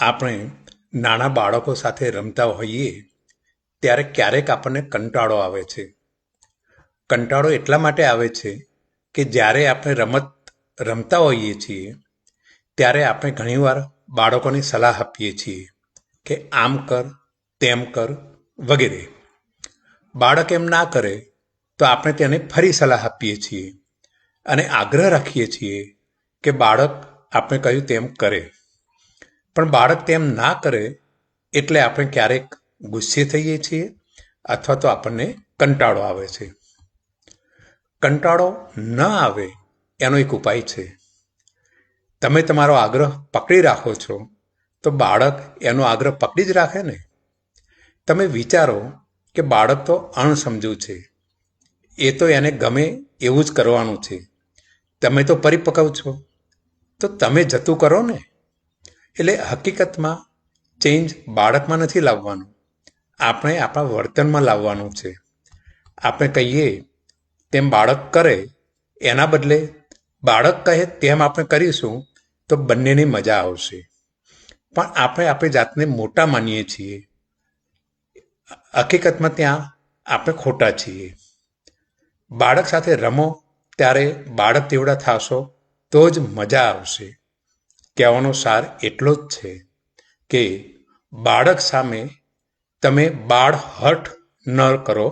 આપણે નાના બાળકો સાથે રમતા હોઈએ ત્યારે ક્યારેક આપણને કંટાળો આવે છે. કંટાળો એટલા માટે આવે છે કે જ્યારે આપણે રમત રમતા હોઈએ છીએ ત્યારે આપણે ઘણીવાર બાળકોને સલાહ આપીએ છીએ કે આમ કર, તેમ કર વગેરે. બાળક એમ ના કરે તો આપણે તેને ફરી સલાહ આપીએ છીએ અને આગ્રહ રાખીએ છીએ કે બાળક આપણે કહ્યું તેમ કરે. પણ બાળક તેમ ના કરે એટલે આપણે ક્યારેક ગુસ્સે થઈએ છીએ અથવા તો આપણને કંટાળો આવે છે. કંટાળો ન આવે એનો એક ઉપાય છે. તમે તમારો આગ્રહ પકડી રાખો છો તો બાળક એનો આગ્રહ પકડી જ રાખે ને. તમે વિચારો કે બાળક તો અણસમજુ છે, એ તો એને ગમે એવું જ કરવાનું છે. તમે તો પરિપક્વ છો તો તમે જતું કરો ને. એટલે હકીકતમાં ચેન્જ બાળકમાં નથી લાવવાનું, આપણે આપણા વર્તનમાં લાવવાનું છે. આપણે કહીએ તેમ બાળક કરે એના બદલે બાળક કહે તેમ આપણે કરીશું તો બંનેની મજા આવશે. પણ આપણે આપણી જાતને મોટા માનીએ છીએ. હકીકતમાં ત્યાં આપણે ખોટા છીએ. બાળક સાથે રમો ત્યારે બાળક તેવડા થશો તો જ મજા આવશે. કહેવાનો સાર એટલો જ છે કે બાળક સામે તમે બાળ હઠ ન કરો.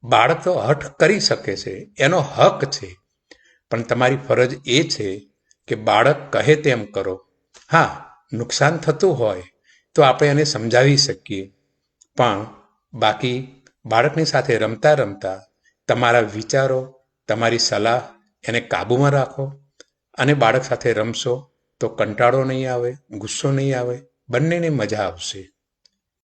બાળક તો હઠ કરી શકે છે, એનો હક છે. પણ તમારી ફરજ એ છે કે બાળક કહે તેમ કરો. હા, નુકસાન થતું હોય તો આપણે એને સમજાવી શકીએ, પણ બાકી બાળકની સાથે રમતા રમતા તમારા વિચારો, તમારી સલાહ એને કાબૂમાં રાખો અને બાળક સાથે રમશો તો કંટાળો નહીં આવે, ગુસ્સો નહીં આવે, બંનેને મજા આવશે.